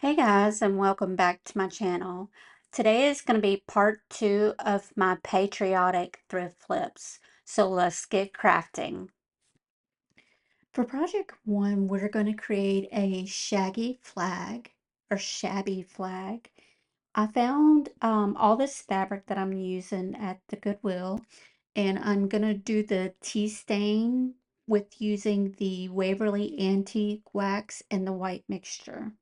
Hey guys, and welcome back to my channel. Today is going to be part 2 of my Patriotic Thrift Flips. So let's get crafting. For project 1, we're going to create a shaggy flag or shabby flag. I found all this fabric that I'm using at the Goodwill, and I'm going to do the tea stain with using the Waverly Antique Wax and the white mixture.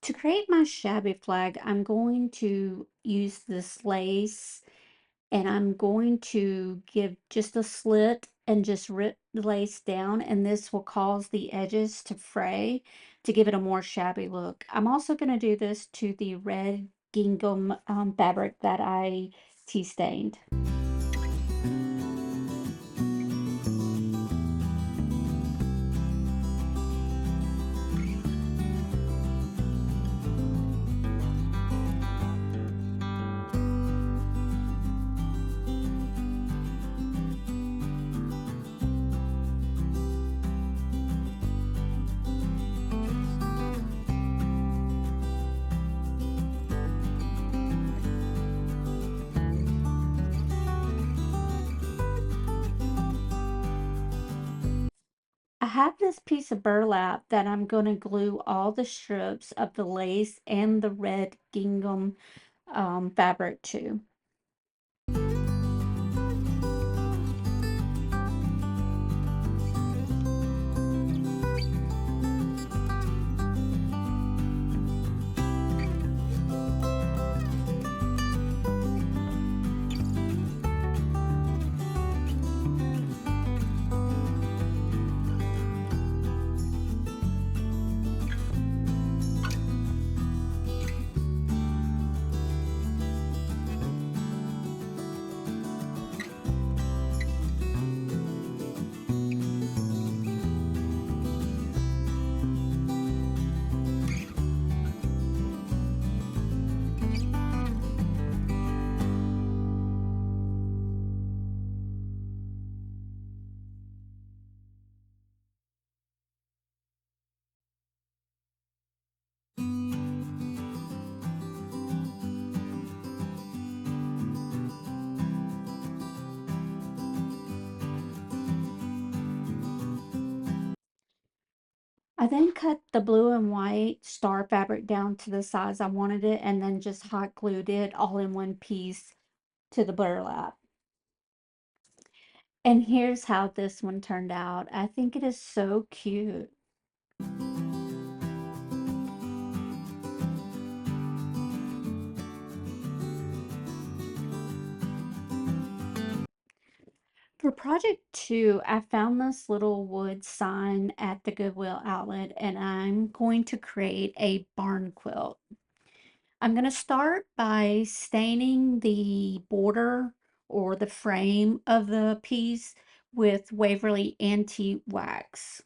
To create my shabby flag, I'm going to use this lace and I'm going to give just a slit and just rip the lace down, and this will cause the edges to fray to give it a more shabby look. I'm also going to do this to the red gingham fabric that I tea stained. I have this piece of burlap that I'm going to glue all the strips of the lace and the red gingham fabric to. I then cut the blue and white star fabric down to the size I wanted it and then just hot glued it all in one piece to the burlap. And here's how this one turned out. I think it is so cute. For project 2, I found this little wood sign at the Goodwill outlet and I'm going to create a barn quilt. I'm going to start by staining the border or the frame of the piece with Waverly Antique Wax.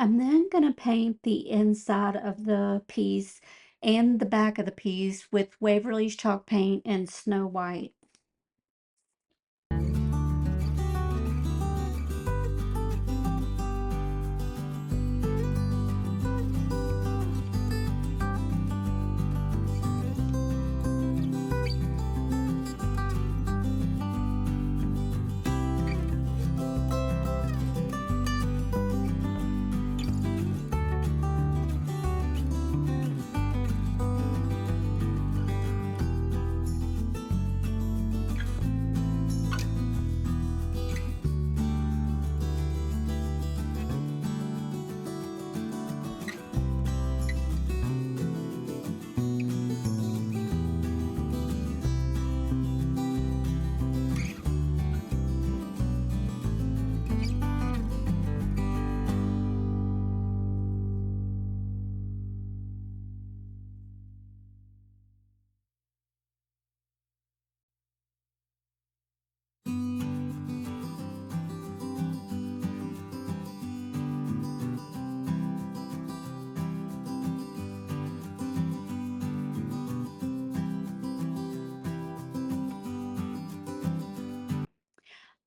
I'm then going to paint the inside of the piece and the back of the piece with Waverly's chalk paint and Snow White.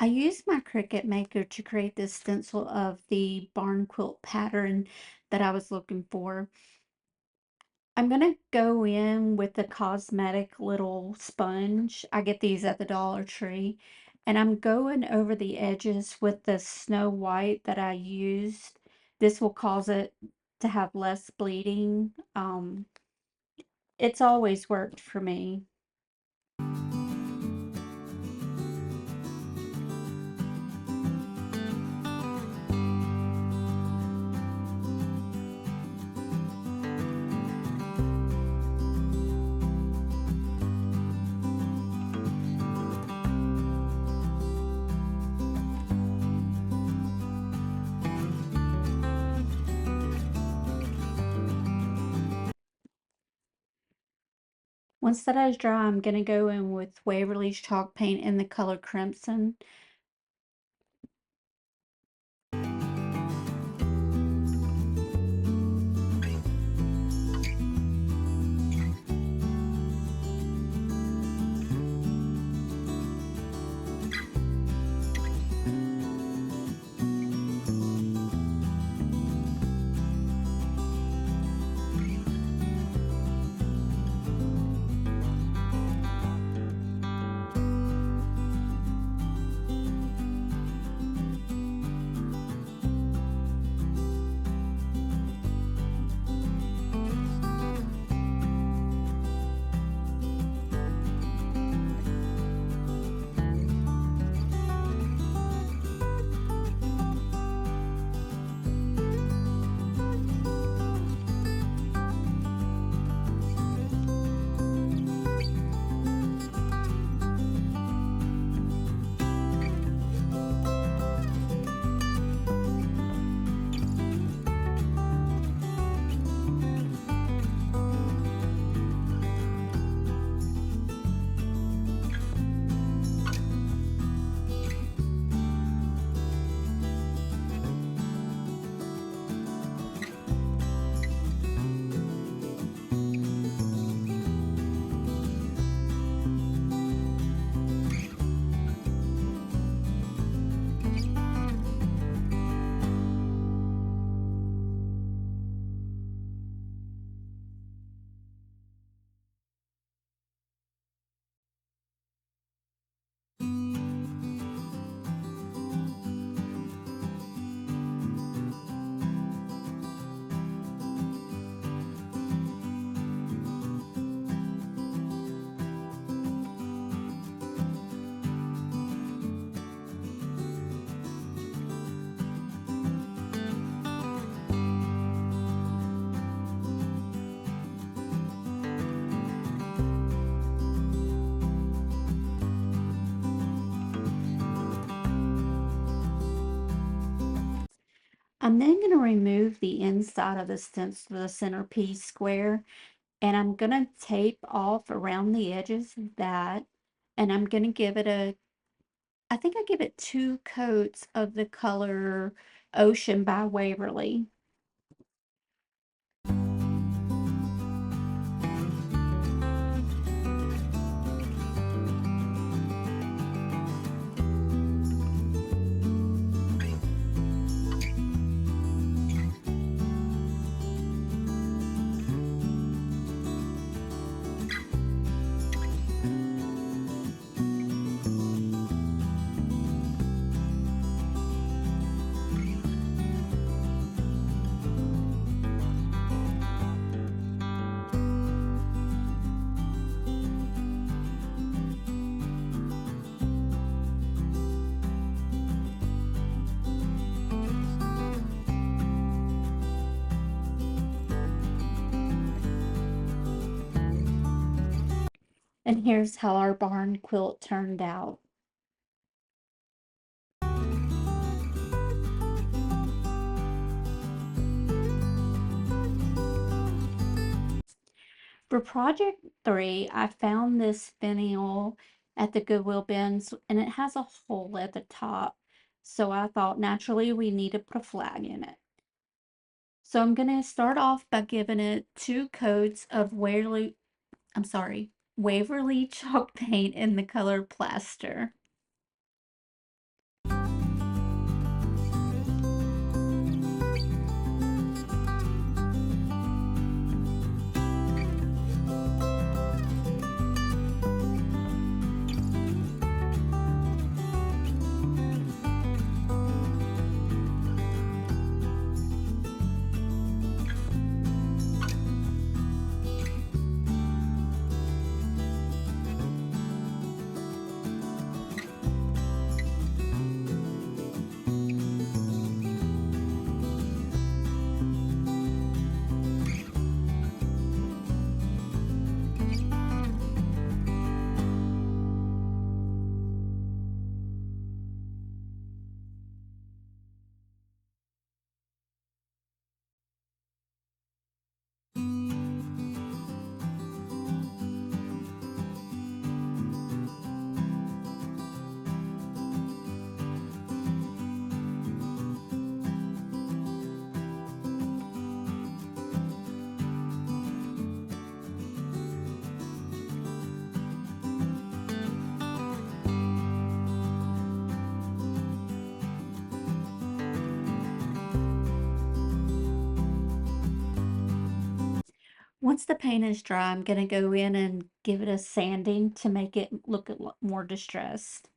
I used my Cricut Maker to create this stencil of the barn quilt pattern that I was looking for. I'm gonna go in with the cosmetic little sponge. I get these at the Dollar Tree. And I'm going over the edges with the Snow White that I used. This will cause it to have less bleeding. It's always worked for me. Once that is dry, I'm gonna go in with Waverly's chalk paint in the color Crimson. I'm then going to remove the inside of the stencil, the centerpiece square, and I'm going to tape off around the edges of that. And I'm going to give it I think I give it 2 coats of the color Ocean by Waverly. And here's how our barn quilt turned out. For project 3, I found this finial at the Goodwill bins and it has a hole at the top. So I thought naturally we need to put a flag in it. So I'm going to start off by giving it 2 coats of Waverly chalk paint in the color plaster. Once the paint is dry, I'm going to go in and give it a sanding to make it look a lot more distressed.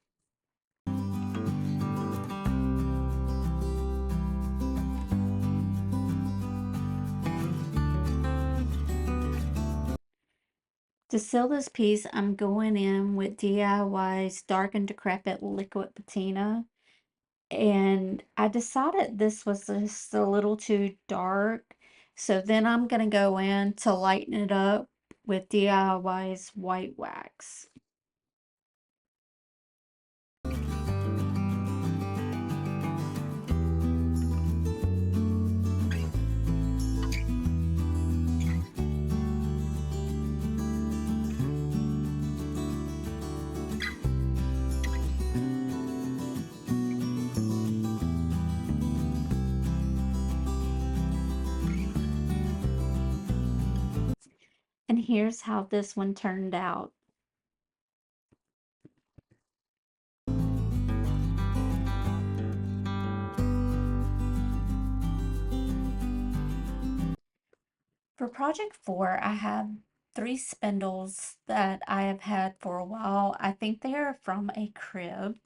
To seal this piece, I'm going in with DIY's Dark and Decrepit Liquid Patina. And I decided this was just a little too dark. So then I'm going to go in to lighten it up with DIY's White Wax. And here's how this one turned out. For project 4, I have 3 spindles that I have had for a while. I think they are from a crib.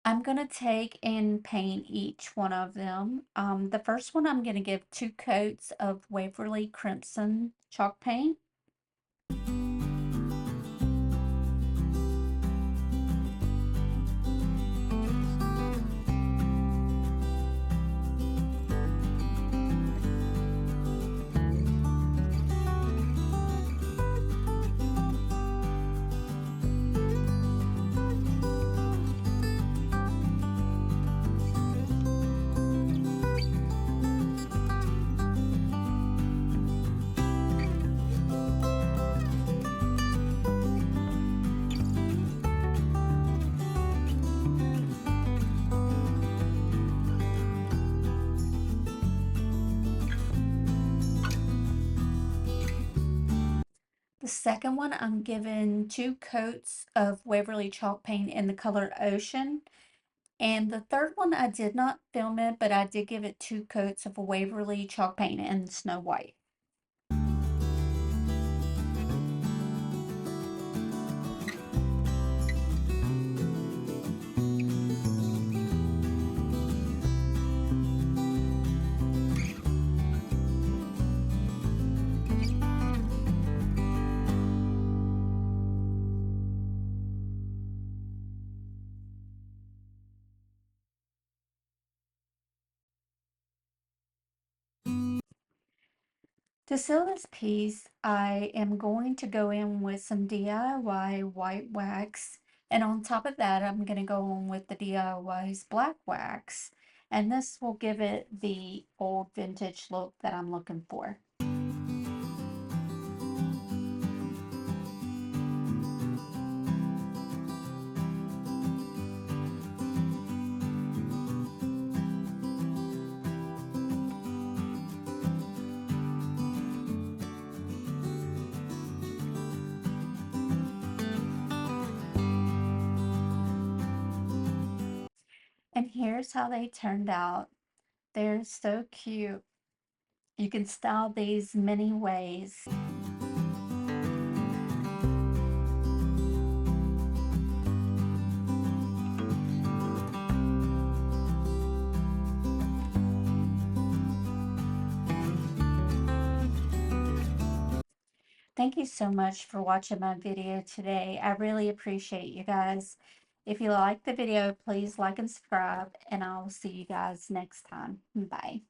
I'm going to take and paint each one of them. The first one I'm going to give 2 coats of Waverly Crimson chalk paint. The second one, I'm giving 2 coats of Waverly chalk paint in the color Ocean. And the third one, I did not film it, but I did give it 2 coats of Waverly chalk paint in Snow White. To seal this piece, I am going to go in with some DIY white wax, and on top of that, I'm going to go in with the DIY's black wax, and this will give it the old vintage look that I'm looking for. And here's how they turned out. They're so cute. You can style these many ways. Thank you so much for watching my video today. I really appreciate you guys. If you like the video, please like and subscribe, and I'll see you guys next time. Bye.